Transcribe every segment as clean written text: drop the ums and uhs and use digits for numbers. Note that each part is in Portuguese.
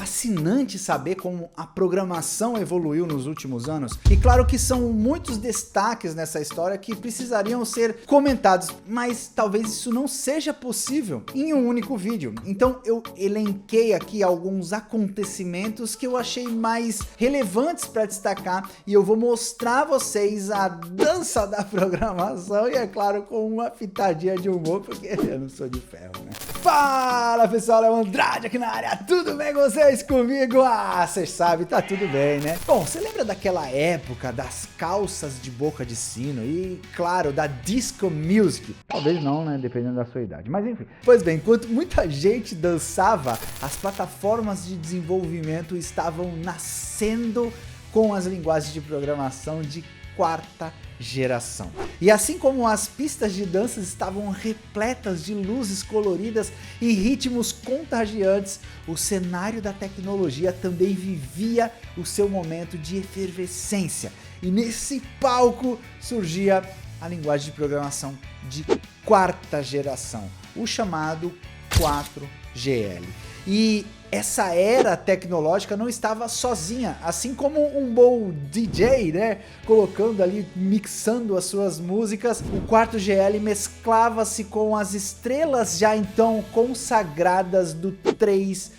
fascinante saber como a programação evoluiu nos últimos anos. E claro que são muitos destaques nessa história que precisariam ser comentados, mas talvez isso não seja possível em um único vídeo. Então eu elenquei aqui alguns acontecimentos que eu achei mais relevantes para destacar e eu vou mostrar a vocês a dança da programação e, é claro, com uma pitadinha de humor, porque eu não sou de ferro, né? Fala pessoal, Léo Andrade aqui na área, tudo bem com vocês? Comigo? Ah, vocês sabem, tá tudo bem, né? Bom, você lembra daquela época das calças de boca de sino e, claro, da disco music? Talvez não, né? Dependendo da sua idade, mas enfim. Pois bem, enquanto muita gente dançava, as plataformas de desenvolvimento estavam nascendo com as linguagens de programação de quarta geração. E assim como as pistas de dança estavam repletas de luzes coloridas e ritmos contagiantes, o cenário da tecnologia também vivia o seu momento de efervescência. E nesse palco surgia a linguagem de programação de quarta geração, o chamado 4GL. E essa era tecnológica não estava sozinha, assim como um bom DJ, né, colocando ali, mixando as suas músicas, o 4GL mesclava-se com as estrelas já então consagradas do 3GL.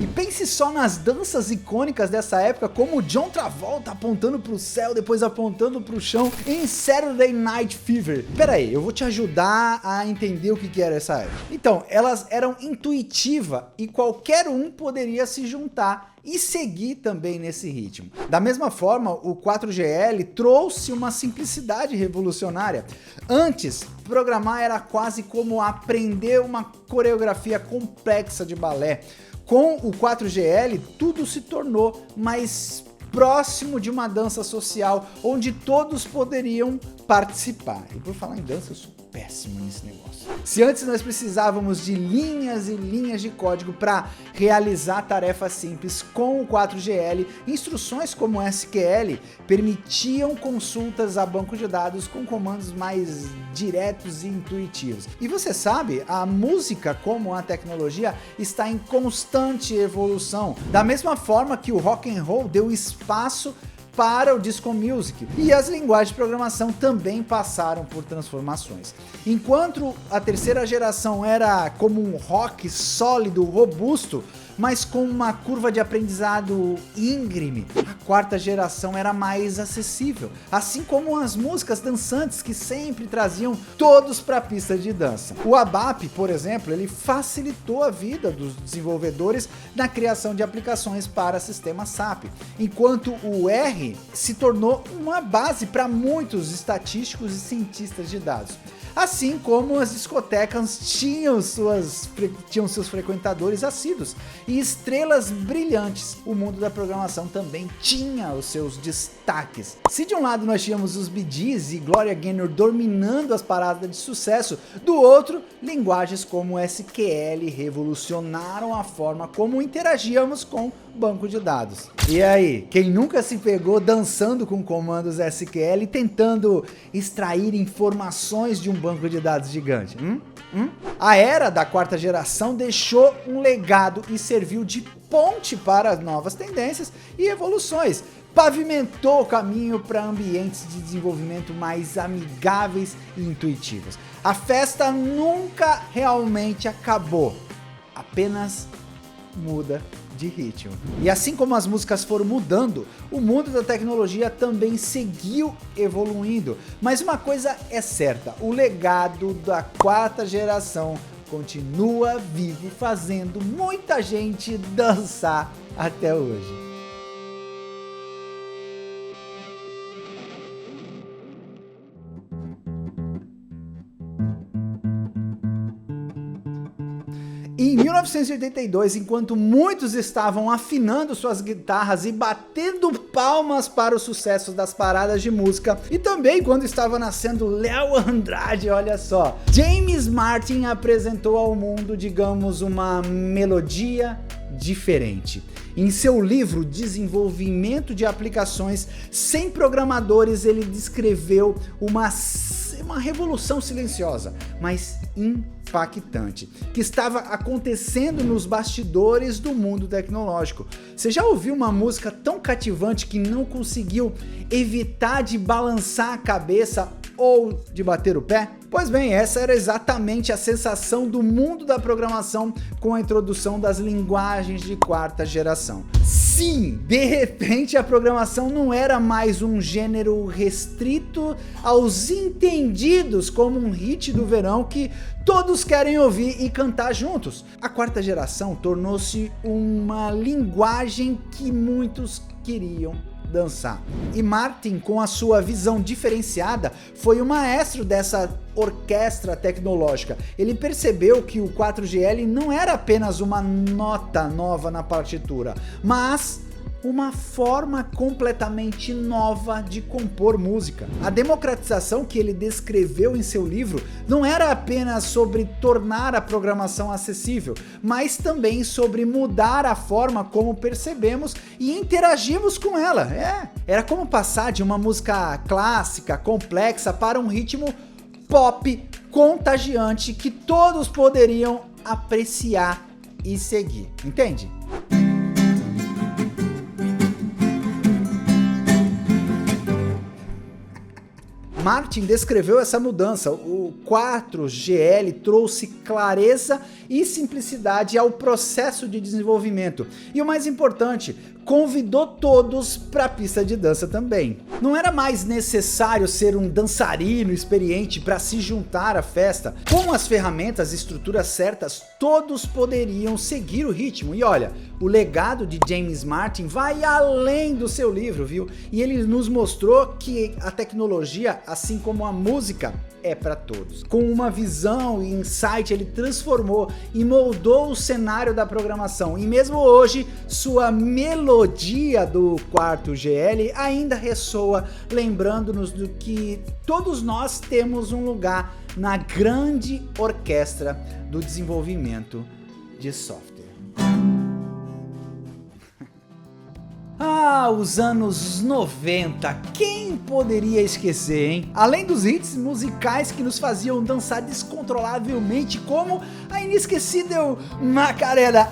E pense só nas danças icônicas dessa época, como o John Travolta apontando para o céu, depois apontando para o chão em Saturday Night Fever. Pera aí, eu vou te ajudar a entender o que era essa época. Então, elas eram intuitivas e qualquer um poderia se juntar e seguir também nesse ritmo. Da mesma forma, o 4GL trouxe uma simplicidade revolucionária. Antes, programar era quase como aprender uma coreografia complexa de balé. Com o 4GL, tudo se tornou mais próximo de uma dança social, onde todos poderiam participar. E por falar em dança, eu sou péssimo nesse negócio. Se antes nós precisávamos de linhas e linhas de código para realizar tarefas simples, com o 4GL, instruções como SQL permitiam consultas a banco de dados com comandos mais diretos e intuitivos. E você sabe, a música, como a tecnologia, está em constante evolução. Da mesma forma que o rock and roll deu espaço para o disco music, e as linguagens de programação também passaram por transformações. Enquanto a terceira geração era como um rock sólido, robusto, mas com uma curva de aprendizado íngreme, a quarta geração era mais acessível, assim como as músicas dançantes que sempre traziam todos para a pista de dança. O ABAP, por exemplo, ele facilitou a vida dos desenvolvedores na criação de aplicações para sistemas SAP, enquanto o R se tornou uma base para muitos estatísticos e cientistas de dados. Assim como as discotecas tinham seus frequentadores assíduos e estrelas brilhantes, o mundo da programação também tinha os seus destaques. Se de um lado nós tínhamos os Bee Gees e Gloria Gaynor dominando as paradas de sucesso, do outro, linguagens como SQL revolucionaram a forma como interagíamos com banco de dados. E aí, quem nunca se pegou dançando com comandos SQL tentando extrair informações de um banco de dados gigante? A era da quarta geração deixou um legado e serviu de ponte para as novas tendências e evoluções. Pavimentou o caminho para ambientes de desenvolvimento mais amigáveis e intuitivos. A festa nunca realmente acabou, apenas muda de ritmo. E assim como as músicas foram mudando, o mundo da tecnologia também seguiu evoluindo. Mas uma coisa é certa, o legado da quarta geração continua vivo, fazendo muita gente dançar até hoje. Em 1982, enquanto muitos estavam afinando suas guitarras e batendo palmas para os sucessos das paradas de música, e também quando estava nascendo Léo Andrade, olha só, James Martin apresentou ao mundo, digamos, uma melodia diferente. Em seu livro Desenvolvimento de Aplicações Sem Programadores, ele descreveu uma revolução silenciosa, mas impactante, que estava acontecendo nos bastidores do mundo tecnológico. Você já ouviu uma música tão cativante que não conseguiu evitar de balançar a cabeça ou de bater o pé? Pois bem, essa era exatamente a sensação do mundo da programação com a introdução das linguagens de quarta geração. Sim, de repente a programação não era mais um gênero restrito aos entendidos como um hit do verão que todos querem ouvir e cantar juntos. A quarta geração tornou-se uma linguagem que muitos queriam dançar. E Martin, com a sua visão diferenciada, foi o maestro dessa orquestra tecnológica. Ele percebeu que o 4GL não era apenas uma nota nova na partitura, mas uma forma completamente nova de compor música. A democratização que ele descreveu em seu livro não era apenas sobre tornar a programação acessível, mas também sobre mudar a forma como percebemos e interagimos com ela. Era como passar de uma música clássica, complexa, para um ritmo pop contagiante que todos poderiam apreciar e seguir. Entende? Martin descreveu essa mudança. O 4GL trouxe clareza e simplicidade ao processo de desenvolvimento. E o mais importante, convidou todos para a pista de dança também. Não era mais necessário ser um dançarino experiente para se juntar à festa. Com as ferramentas e estruturas certas, todos poderiam seguir o ritmo. E olha, o legado de James Martin vai além do seu livro, viu? E ele nos mostrou que a tecnologia, assim como a música, é para todos. Com uma visão e insight, ele transformou e moldou o cenário da programação. E mesmo hoje, sua melodia do 4GL ainda ressoa, lembrando-nos do que todos nós temos um lugar na grande orquestra do desenvolvimento de software. Ah, os anos 90, quem poderia esquecer, hein? Além dos hits musicais que nos faziam dançar descontrolavelmente, como a inesquecível Macarena.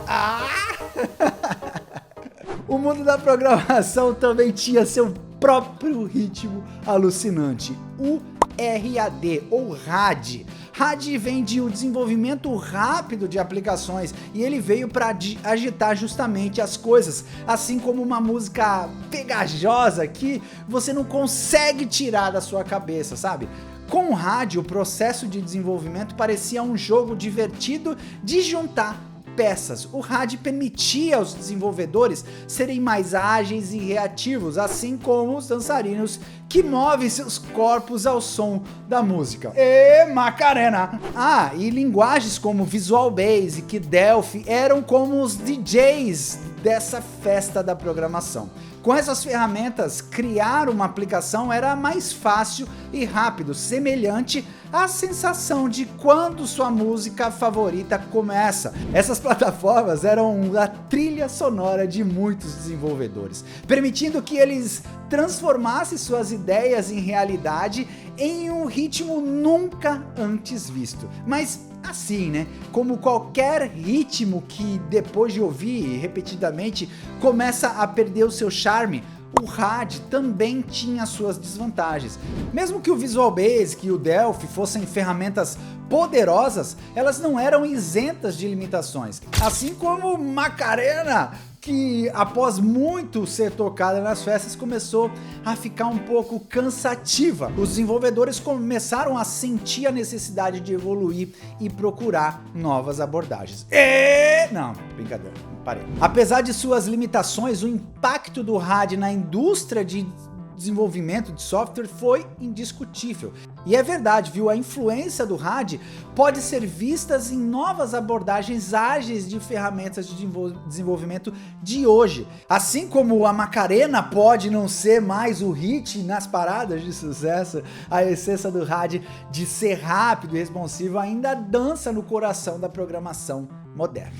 O mundo da programação também tinha seu próprio ritmo alucinante, o RAD ou RAD. RAD vem de o desenvolvimento rápido de aplicações e ele veio para agitar justamente as coisas, assim como uma música pegajosa que você não consegue tirar da sua cabeça, sabe? Com o RAD, o processo de desenvolvimento parecia um jogo divertido de juntar peças. O RAD permitia aos desenvolvedores serem mais ágeis e reativos, assim como os dançarinos que movem seus corpos ao som da música. Macarena! E linguagens como Visual Basic e Delphi eram como os DJs dessa festa da programação. Com essas ferramentas, criar uma aplicação era mais fácil e rápido, semelhante à sensação de quando sua música favorita começa. Essas plataformas eram a trilha sonora de muitos desenvolvedores, permitindo que eles transformassem suas ideias em realidade em um ritmo nunca antes visto. Mas assim, né? Como qualquer ritmo que depois de ouvir repetidamente começa a perder o seu charme, o RAD também tinha suas desvantagens. Mesmo que o Visual Basic e o Delphi fossem ferramentas poderosas, elas não eram isentas de limitações. Assim como Macarena, que após muito ser tocada nas festas começou a ficar um pouco cansativa. Os desenvolvedores começaram a sentir a necessidade de evoluir e procurar novas abordagens. Não, brincadeira, parei. Apesar de suas limitações, o impacto do RAD na indústria de desenvolvimento de software foi indiscutível. E é verdade, viu? A influência do RAD pode ser vista em novas abordagens ágeis de ferramentas de desenvolvimento de hoje. Assim como a Macarena pode não ser mais o hit nas paradas de sucesso, a essência do RAD de ser rápido e responsivo ainda dança no coração da programação moderna.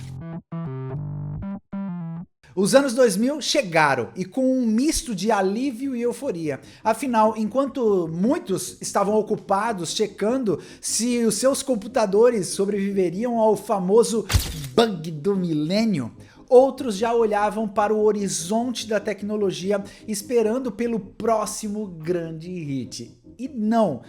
Os anos 2000 chegaram e com um misto de alívio e euforia. Afinal, enquanto muitos estavam ocupados checando se os seus computadores sobreviveriam ao famoso bug do milênio, outros já olhavam para o horizonte da tecnologia esperando pelo próximo grande hit. E não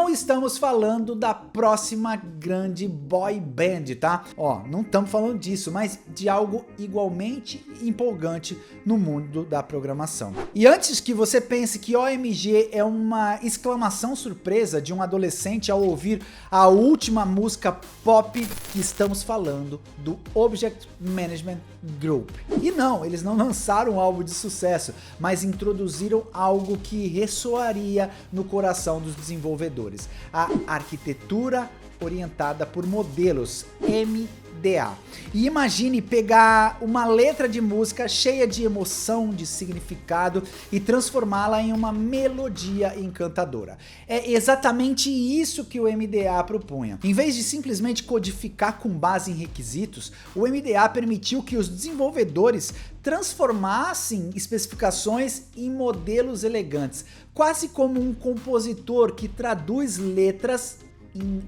estamos falando da próxima grande boy band, tá? Não estamos falando disso, mas de algo igualmente empolgante no mundo da programação. E antes que você pense que OMG é uma exclamação surpresa de um adolescente ao ouvir a última música pop, que estamos falando do Object Management Group. E não, eles não lançaram um álbum de sucesso, mas introduziram algo que ressoaria no coração dos desenvolvedores: a arquitetura orientada por modelos, MDA. E imagine pegar uma letra de música cheia de emoção, de significado e transformá-la em uma melodia encantadora. É exatamente isso que o MDA propunha. Em vez de simplesmente codificar com base em requisitos, o MDA permitiu que os desenvolvedores transformassem especificações em modelos elegantes, quase como um compositor que traduz letras em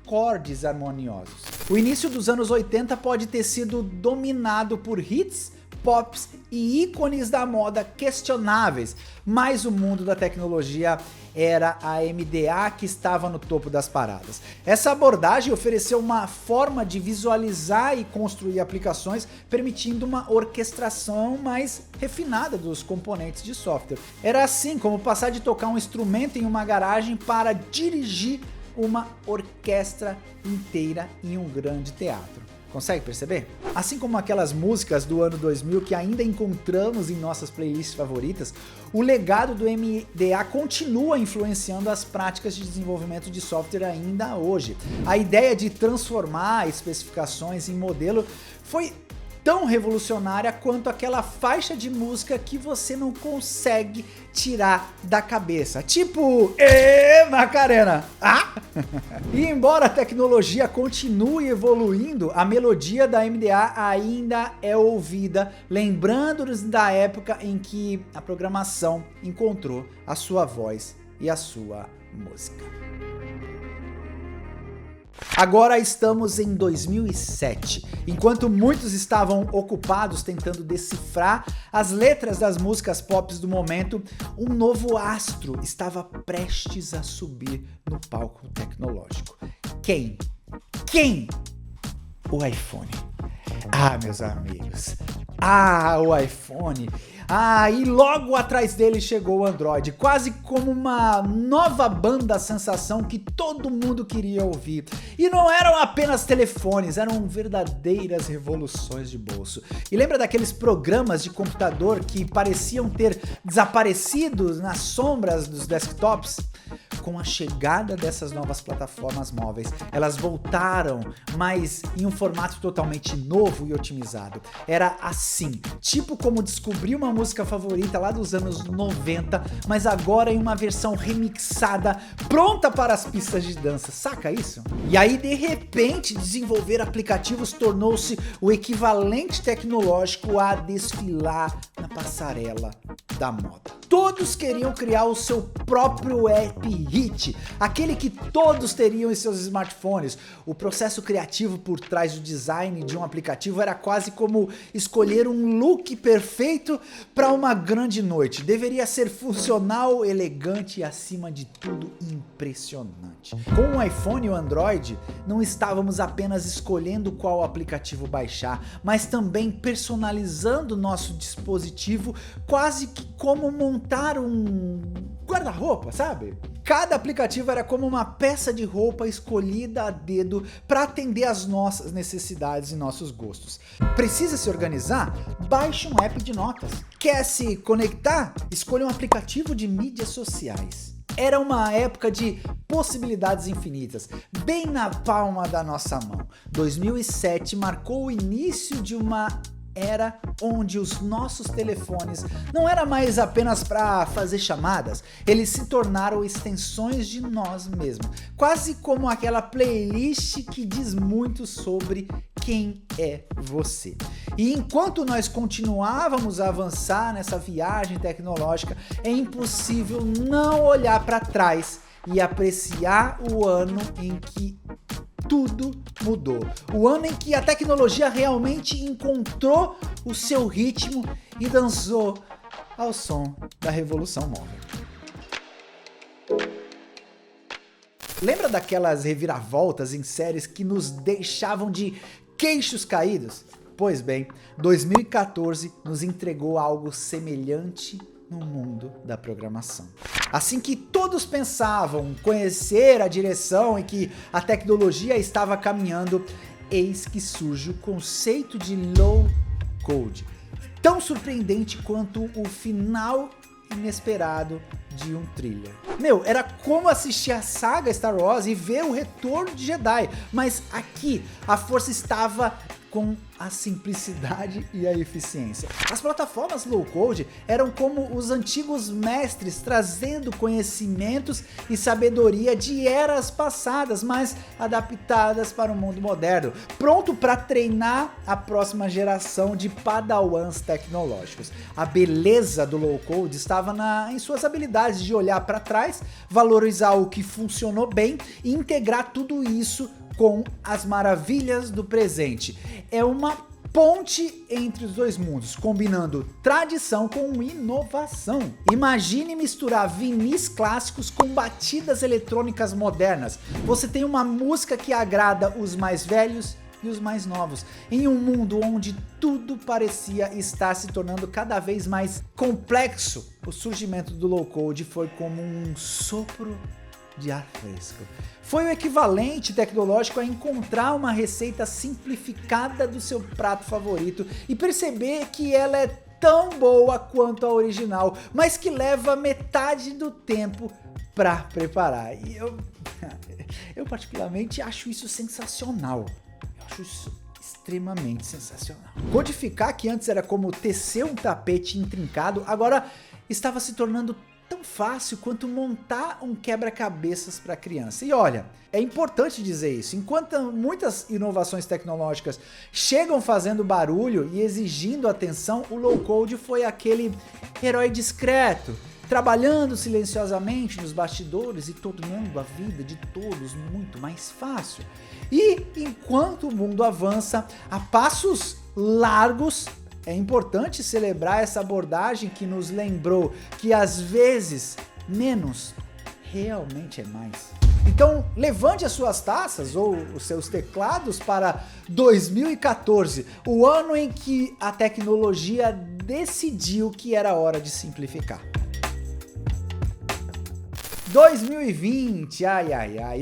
acordes harmoniosos. O início dos anos 80 pode ter sido dominado por hits, pops e ícones da moda questionáveis, mas o mundo da tecnologia era a MDA que estava no topo das paradas. Essa abordagem ofereceu uma forma de visualizar e construir aplicações, permitindo uma orquestração mais refinada dos componentes de software. Era assim como passar de tocar um instrumento em uma garagem para dirigir uma orquestra inteira em um grande teatro. Consegue perceber? Assim como aquelas músicas do ano 2000 que ainda encontramos em nossas playlists favoritas, o legado do MDA continua influenciando as práticas de desenvolvimento de software ainda hoje. A ideia de transformar especificações em modelo foi tão revolucionária quanto aquela faixa de música que você não consegue tirar da cabeça. Tipo, Macarena! E embora a tecnologia continue evoluindo, a melodia da MDA ainda é ouvida, lembrando-nos da época em que a programação encontrou a sua voz e a sua música. Agora estamos em 2007. Enquanto muitos estavam ocupados tentando decifrar as letras das músicas pop do momento, um novo astro estava prestes a subir no palco tecnológico. Quem? O iPhone. Meus amigos. O iPhone. E logo atrás dele chegou o Android, quase como uma nova banda sensação que todo mundo queria ouvir. E não eram apenas telefones, eram verdadeiras revoluções de bolso. E lembra daqueles programas de computador que pareciam ter desaparecido nas sombras dos desktops? Com a chegada dessas novas plataformas móveis, elas voltaram, mas em um formato totalmente novo e otimizado. Era assim, tipo como descobrir uma música favorita lá dos anos 90, mas agora em uma versão remixada, pronta para as pistas de dança. Saca isso? E aí, de repente, desenvolver aplicativos tornou-se o equivalente tecnológico a desfilar na passarela da moda. Todos queriam criar o seu próprio app hit, aquele que todos teriam em seus smartphones. O processo criativo por trás do design de um aplicativo era quase como escolher um look perfeito para uma grande noite. Deveria ser funcional, elegante e, acima de tudo, impressionante. Com o iPhone e o Android, não estávamos apenas escolhendo qual aplicativo baixar, mas também personalizando nosso dispositivo, quase que como montar um guarda-roupa, sabe? Cada aplicativo era como uma peça de roupa escolhida a dedo para atender às nossas necessidades e nossos gostos. Precisa se organizar? Baixe um app de notas. Quer se conectar? Escolha um aplicativo de mídias sociais. Era uma época de possibilidades infinitas, bem na palma da nossa mão. 2007 marcou o início de uma era onde os nossos telefones não era mais apenas para fazer chamadas, eles se tornaram extensões de nós mesmos, quase como aquela playlist que diz muito sobre quem é você. E enquanto nós continuávamos a avançar nessa viagem tecnológica, é impossível não olhar para trás e apreciar o ano em que tudo mudou. O ano em que a tecnologia realmente encontrou o seu ritmo e dançou ao som da revolução móvel. Lembra daquelas reviravoltas em séries que nos deixavam de queixos caídos? Pois bem, 2014 nos entregou algo semelhante no mundo da programação. Assim que todos pensavam conhecer a direção e que a tecnologia estava caminhando, eis que surge o conceito de low code, tão surpreendente quanto o final inesperado de um thriller. Era como assistir a saga Star Wars e ver o retorno de Jedi, mas aqui a força estava com a simplicidade e a eficiência. As plataformas low code eram como os antigos mestres trazendo conhecimentos e sabedoria de eras passadas, mas adaptadas para o mundo moderno, pronto para treinar a próxima geração de padawans tecnológicos. A beleza do low code estava em suas habilidades de olhar para trás, valorizar o que funcionou bem e integrar tudo isso com as maravilhas do presente. É uma ponte entre os dois mundos, combinando tradição com inovação. Imagine misturar vinis clássicos com batidas eletrônicas modernas. Você tem uma música que agrada os mais velhos e os mais novos, em um mundo onde tudo parecia estar se tornando cada vez mais complexo. O surgimento do low code foi como um sopro de ar fresco. Foi o equivalente tecnológico a encontrar uma receita simplificada do seu prato favorito e perceber que ela é tão boa quanto a original, mas que leva metade do tempo para preparar. E eu particularmente acho isso sensacional. Eu acho isso extremamente sensacional. Codificar, que antes era como tecer um tapete intrincado, agora estava se tornando tão fácil quanto montar um quebra-cabeças para criança. E olha, é importante dizer isso, enquanto muitas inovações tecnológicas chegam fazendo barulho e exigindo atenção, o low code foi aquele herói discreto, trabalhando silenciosamente nos bastidores e tornando a vida de todos muito mais fácil. E enquanto o mundo avança a passos largos, é importante celebrar essa abordagem que nos lembrou que às vezes menos realmente é mais. Então levante as suas taças ou os seus teclados para 2014, o ano em que a tecnologia decidiu que era hora de simplificar. 2020,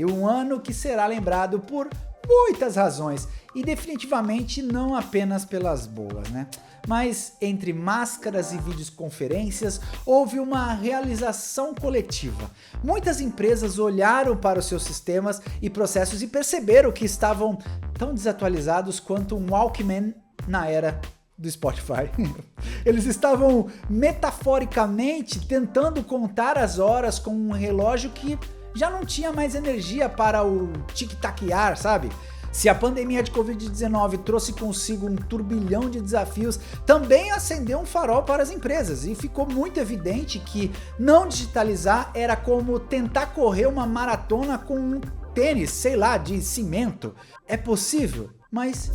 um ano que será lembrado por muitas razões e definitivamente não apenas pelas boas, né? Mas entre máscaras e videoconferências houve uma realização coletiva. Muitas empresas olharam para os seus sistemas e processos e perceberam que estavam tão desatualizados quanto um Walkman na era do Spotify. Eles estavam metaforicamente tentando contar as horas com um relógio que já não tinha mais energia para o tic-taquear, sabe? Se a pandemia de Covid-19 trouxe consigo um turbilhão de desafios, também acendeu um farol para as empresas e ficou muito evidente que não digitalizar era como tentar correr uma maratona com um tênis, sei lá, de cimento. É possível, mas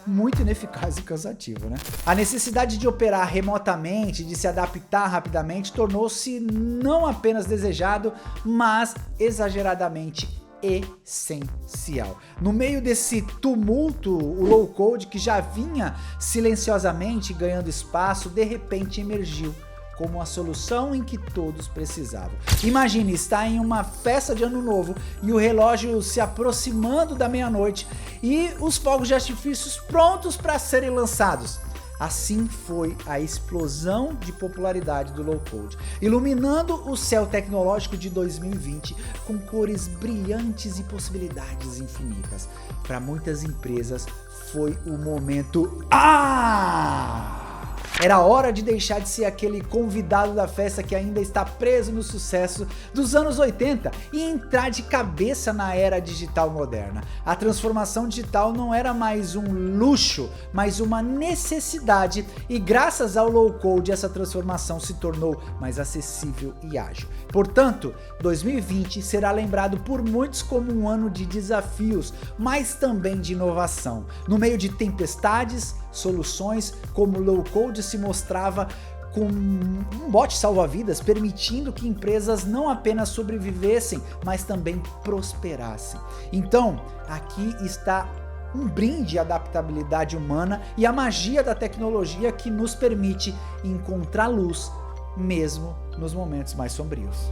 muito ineficaz e cansativo, né? A necessidade de operar remotamente, de se adaptar rapidamente, tornou-se não apenas desejado, mas exageradamente essencial. No meio desse tumulto, o low code, que já vinha silenciosamente ganhando espaço, de repente emergiu como a solução em que todos precisavam. Imagine estar em uma festa de ano novo e o relógio se aproximando da meia-noite e os fogos de artifícios prontos para serem lançados. Assim foi a explosão de popularidade do low code, iluminando o céu tecnológico de 2020 com cores brilhantes e possibilidades infinitas. Para muitas empresas foi o momento Era hora de deixar de ser aquele convidado da festa que ainda está preso no sucesso dos anos 80 e entrar de cabeça na era digital moderna. A transformação digital não era mais um luxo, mas uma necessidade, e graças ao low code essa transformação se tornou mais acessível e ágil. Portanto, 2020 será lembrado por muitos como um ano de desafios, mas também de inovação. No meio de tempestades, soluções como o low code se mostrava com um bote salva-vidas, permitindo que empresas não apenas sobrevivessem, mas também prosperassem. Então, aqui está um brinde à adaptabilidade humana e à magia da tecnologia que nos permite encontrar luz mesmo nos momentos mais sombrios.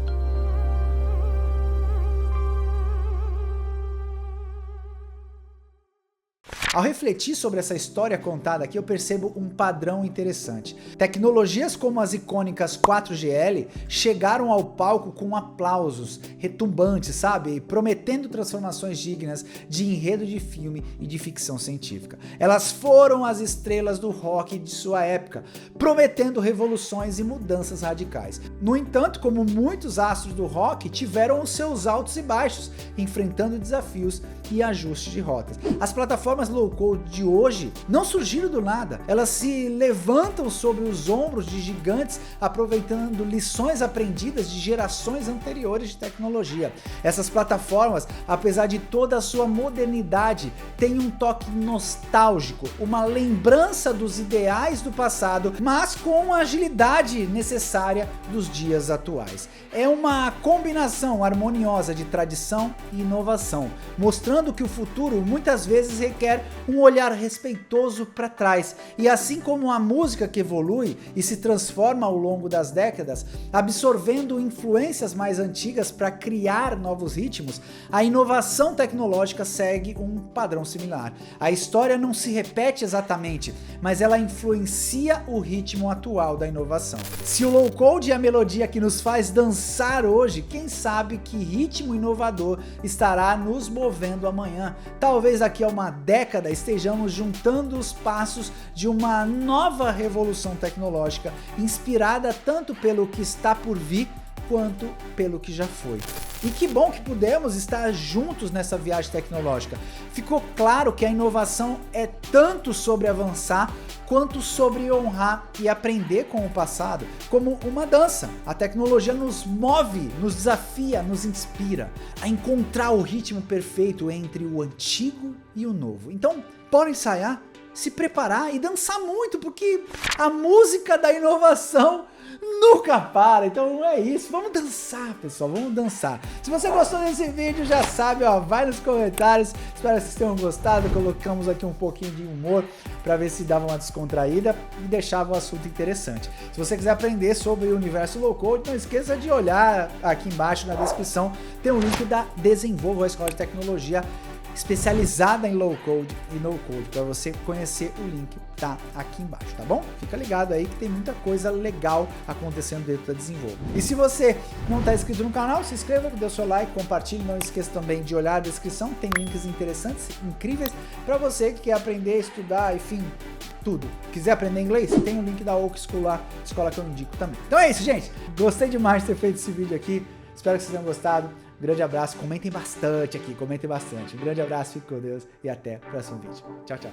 Ao refletir sobre essa história contada aqui, eu percebo um padrão interessante. Tecnologias como as icônicas 4GL chegaram ao palco com aplausos retumbantes, sabe? Prometendo transformações dignas de enredo de filme e de ficção científica. Elas foram as estrelas do rock de sua época, prometendo revoluções e mudanças radicais. No entanto, como muitos astros do rock, tiveram os seus altos e baixos, enfrentando desafios e ajustes de rotas. As plataformas low code de hoje não surgiram do nada, elas se levantam sobre os ombros de gigantes, aproveitando lições aprendidas de gerações anteriores de tecnologia. Essas plataformas, apesar de toda a sua modernidade, têm um toque nostálgico, uma lembrança dos ideais do passado, mas com a agilidade necessária dos dias atuais. É uma combinação harmoniosa de tradição e inovação, mostrando que o futuro muitas vezes requer um olhar respeitoso para trás. E assim como a música que evolui e se transforma ao longo das décadas, absorvendo influências mais antigas para criar novos ritmos, a inovação tecnológica segue um padrão similar. A história não se repete exatamente, mas ela influencia o ritmo atual da inovação. Se o low code é a melodia que nos faz dançar hoje, quem sabe que ritmo inovador estará nos movendo amanhã. Talvez daqui a uma década estejamos juntando os passos de uma nova revolução tecnológica, inspirada tanto pelo que está por vir quanto pelo que já foi. E que bom que pudemos estar juntos nessa viagem tecnológica. Ficou claro que a inovação é tanto sobre avançar quanto sobre honrar e aprender com o passado, como uma dança. A tecnologia nos move, nos desafia, nos inspira a encontrar o ritmo perfeito entre o antigo e o novo. Então, bora ensaiar, se preparar e dançar muito, porque a música da inovação nunca para. Então é isso, vamos dançar, pessoal, vamos dançar. Se você gostou desse vídeo, já sabe, ó, vai nos comentários. Espero que vocês tenham gostado. Colocamos aqui um pouquinho de humor para ver se dava uma descontraída e deixava o assunto interessante. Se você quiser aprender sobre o universo low code, não esqueça de olhar aqui embaixo na descrição, tem um link da Desenvolvo, a escola de tecnologia especializada em low code e no code, para você conhecer. O link tá aqui embaixo, tá bom? Fica ligado aí que tem muita coisa legal acontecendo dentro da Desenvolvo. E se você não está inscrito no canal, se inscreva, dê o seu like, compartilhe, não esqueça também de olhar a descrição, tem links interessantes, incríveis, para você que quer aprender, estudar, enfim, tudo. Quiser aprender inglês? Tem o link da Oak School lá, escola que eu indico também. Então é isso, gente. Gostei demais de ter feito esse vídeo aqui. Espero que vocês tenham gostado. Grande abraço, comentem bastante aqui, comentem bastante. Um grande abraço, fique com Deus e até o próximo vídeo. Tchau, tchau.